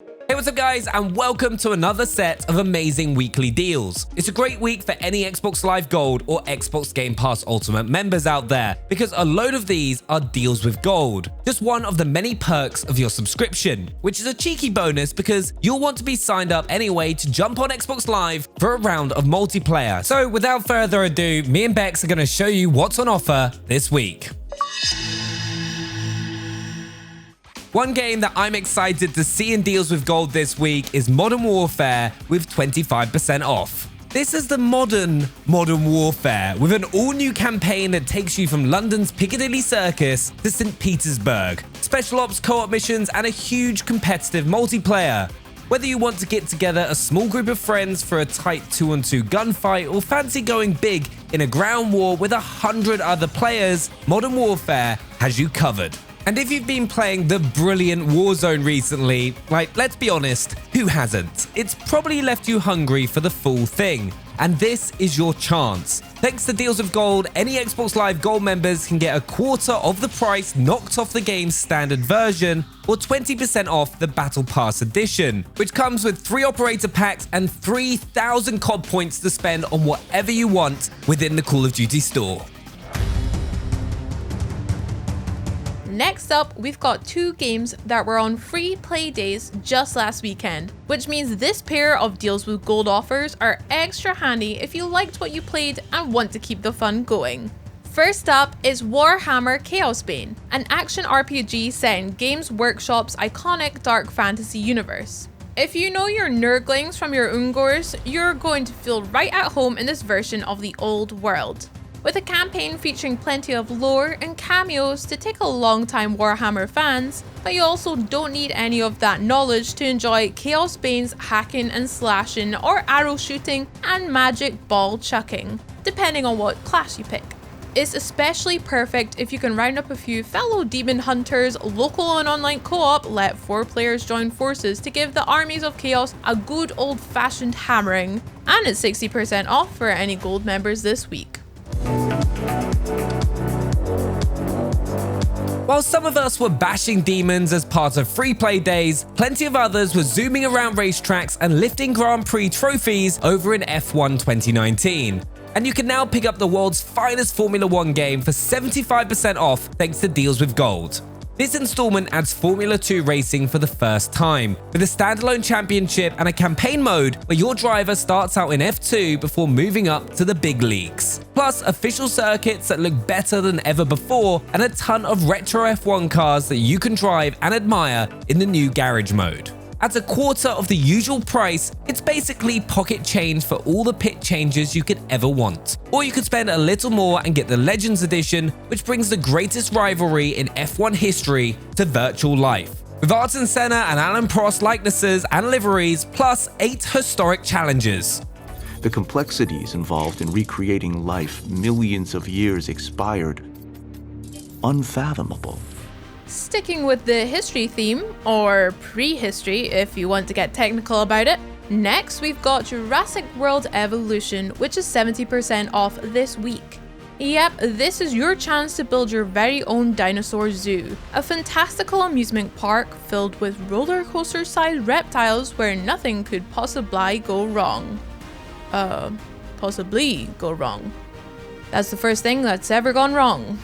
Hey, what's up guys, and welcome to another set of amazing weekly deals. It's a great week for any Xbox Live Gold or Xbox Game Pass Ultimate members out there, because a load of these are deals with gold, just one of the many perks of your subscription, which is a cheeky bonus because you'll want to be signed up anyway to jump on Xbox Live for a round of multiplayer. So without further ado, me and Bex are going to show you what's on offer this week. One game that I'm excited to see in deals with gold this week is Modern Warfare with 25% off. This is the modern Warfare with an all-new campaign that takes you from London's Piccadilly Circus to St. Petersburg, special ops co-op missions, and a huge competitive multiplayer. Whether you want to get together a small group of friends for a tight 2-on-2 gunfight or fancy going big in a ground war with 100 other players, Modern Warfare has you covered. And if you've been playing the brilliant Warzone recently, like, let's be honest, who hasn't? It's probably left you hungry for the full thing. And this is your chance. Thanks to Deals with Gold, any Xbox Live Gold members can get a quarter of the price knocked off the game's standard version, or 20% off the Battle Pass edition, which comes with 3 operator packs and 3,000 COD points to spend on whatever you want within the Call of Duty store. Next up, we've got 2 games that were on free play days just last weekend, which means this pair of Deals with Gold offers are extra handy if you liked what you played and want to keep the fun going. First up is Warhammer Chaosbane, an action RPG set in Games Workshop's iconic dark fantasy universe. If you know your nerdlings from your Ungors, you're going to feel right at home in this version of the old world. With a campaign featuring plenty of lore and cameos to tickle longtime Warhammer fans, but you also don't need any of that knowledge to enjoy Chaosbane's hacking and slashing or arrow shooting and magic ball chucking, depending on what class you pick. It's especially perfect if you can round up a few fellow demon hunters, local and online co-op, let 4 players join forces to give the armies of chaos a good old-fashioned hammering, and it's 60% off for any gold members this week. While some of us were bashing demons as part of free play days, plenty of others were zooming around racetracks and lifting Grand Prix trophies over in F1 2019. And you can now pick up the world's finest Formula 1 game for 75% off thanks to Deals with Gold. This installment adds Formula 2 racing for the first time, with a standalone championship and a campaign mode where your driver starts out in F2 before moving up to the big leagues. Plus, official circuits that look better than ever before, and a ton of retro F1 cars that you can drive and admire in the new garage mode. At a quarter of the usual price, it's basically pocket change for all the pit changes you could ever want. Or you could spend a little more and get the Legends Edition, which brings the greatest rivalry in F1 history to virtual life, with Ayrton Senna and Alan Prost likenesses and liveries, plus 8 historic challenges. The complexities involved in recreating life millions of years expired, unfathomable. Sticking with the history theme, or prehistory if you want to get technical about it, next we've got Jurassic World Evolution, which is 70% off this week. Yep, this is your chance to build your very own dinosaur zoo, a fantastical amusement park filled with roller coaster sized reptiles where nothing could possibly go wrong. Possibly go wrong. That's the first thing that's ever gone wrong.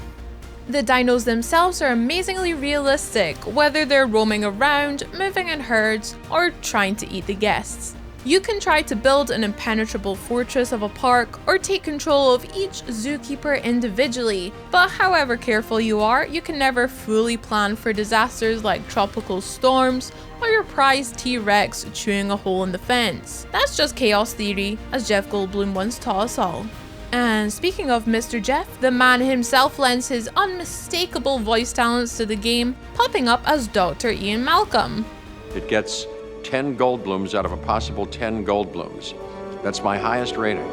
The dinos themselves are amazingly realistic, whether they're roaming around, moving in herds, or trying to eat the guests. You can try to build an impenetrable fortress of a park, or take control of each zookeeper individually, but however careful you are, you can never fully plan for disasters like tropical storms, or your prized T-Rex chewing a hole in the fence. That's just chaos theory, as Jeff Goldblum once taught us all. And speaking of Mr. Jeff, the man himself lends his unmistakable voice talents to the game, popping up as Dr. Ian Malcolm. It gets 10 Goldblums out of a possible 10 Goldblums. That's my highest rating.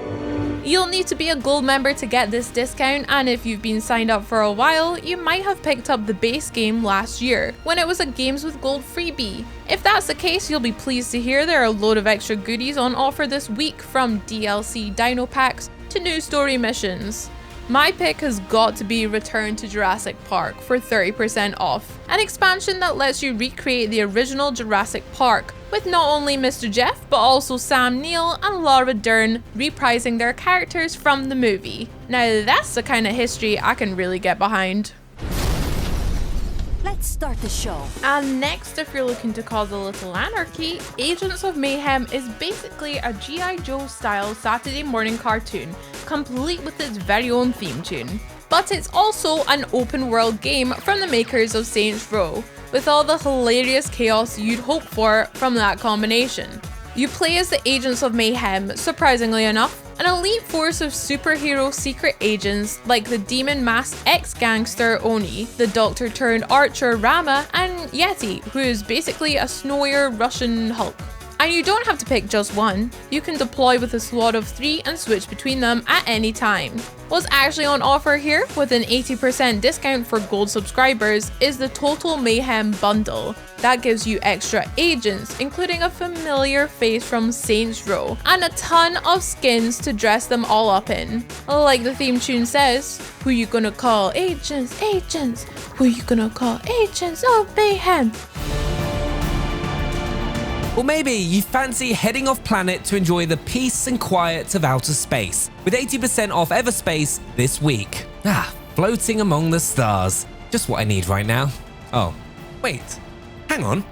You'll need to be a gold member to get this discount, and if you've been signed up for a while, you might have picked up the base game last year, when it was a Games with Gold freebie. If that's the case, you'll be pleased to hear there are a load of extra goodies on offer this week, from DLC dino packs to new story missions. My pick has got to be Return to Jurassic Park for 30% off, an expansion that lets you recreate the original Jurassic Park, with not only Mr. Jeff but also Sam Neill and Laura Dern reprising their characters from the movie. Now that's the kind of history I can really get behind. Let's start the show. And next, if you're looking to cause a little anarchy, Agents of Mayhem is basically a G.I. Joe style Saturday morning cartoon, complete with its very own theme tune. But it's also an open world game from the makers of Saints Row, with all the hilarious chaos you'd hope for from that combination. You play as the Agents of Mayhem, surprisingly enough, an elite force of superhero secret agents like the demon-masked ex-gangster Oni, the doctor-turned-archer Rama, and Yeti, who is basically a snowier Russian Hulk. And you don't have to pick just one. You can deploy with a squad of 3 and switch between them at any time. What's actually on offer here, with an 80% discount for gold subscribers, is the Total Mayhem bundle. That gives you extra agents, including a familiar face from Saints Row, and a ton of skins to dress them all up in. Like the theme tune says, who you gonna call agents, agents? Who you gonna call agents of Mayhem? Or maybe you fancy heading off planet to enjoy the peace and quiet of outer space, with 80% off Everspace this week. Floating among the stars. Just what I need right now. Oh, wait, hang on.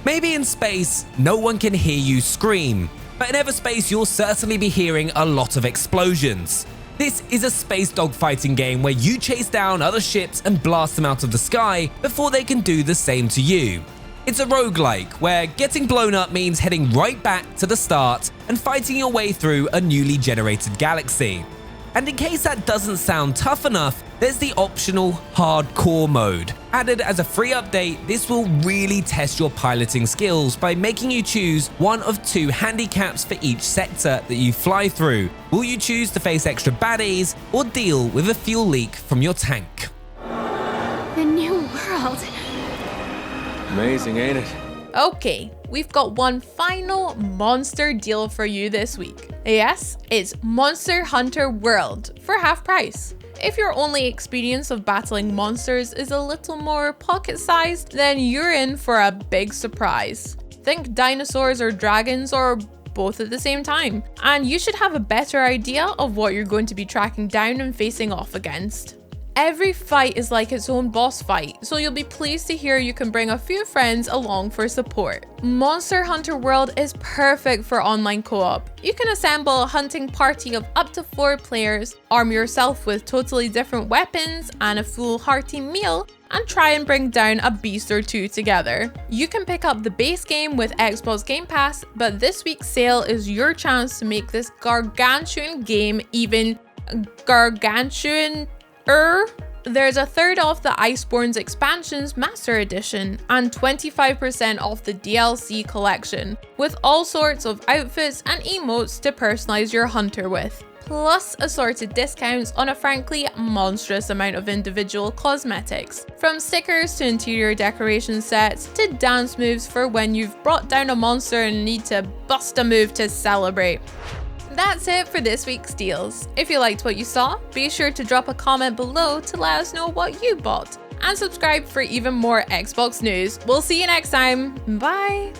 Maybe in space, no one can hear you scream, but in Everspace, you'll certainly be hearing a lot of explosions. This is a space dogfighting game where you chase down other ships and blast them out of the sky before they can do the same to you. It's a roguelike, where getting blown up means heading right back to the start and fighting your way through a newly generated galaxy. And in case that doesn't sound tough enough, there's the optional hardcore mode. Added as a free update, this will really test your piloting skills by making you choose one of 2 handicaps for each sector that you fly through. Will you choose to face extra baddies or deal with a fuel leak from your tank? The new world. Amazing, ain't it? Okay, we've got one final monster deal for you this week. Yes, it's Monster Hunter World for half price. If your only experience of battling monsters is a little more pocket-sized, then you're in for a big surprise. Think dinosaurs or dragons or both at the same time, and you should have a better idea of what you're going to be tracking down and facing off against. Every fight is like its own boss fight, so you'll be pleased to hear you can bring a few friends along for support. Monster Hunter World is perfect for online co-op. You can assemble a hunting party of up to 4 players, arm yourself with totally different weapons and a full hearty meal, and try and bring down a beast or 2 together. You can pick up the base game with Xbox Game Pass, but this week's sale is your chance to make this gargantuan game even gargantuan. There's a third off the Iceborne's Expansions Master Edition and 25% off the DLC collection, with all sorts of outfits and emotes to personalize your hunter with, plus assorted discounts on a frankly monstrous amount of individual cosmetics, from stickers to interior decoration sets to dance moves for when you've brought down a monster and need to bust a move to celebrate. That's it for this week's deals. If you liked what you saw, be sure to drop a comment below to let us know what you bought, and subscribe for even more Xbox news. We'll see you next time. Bye!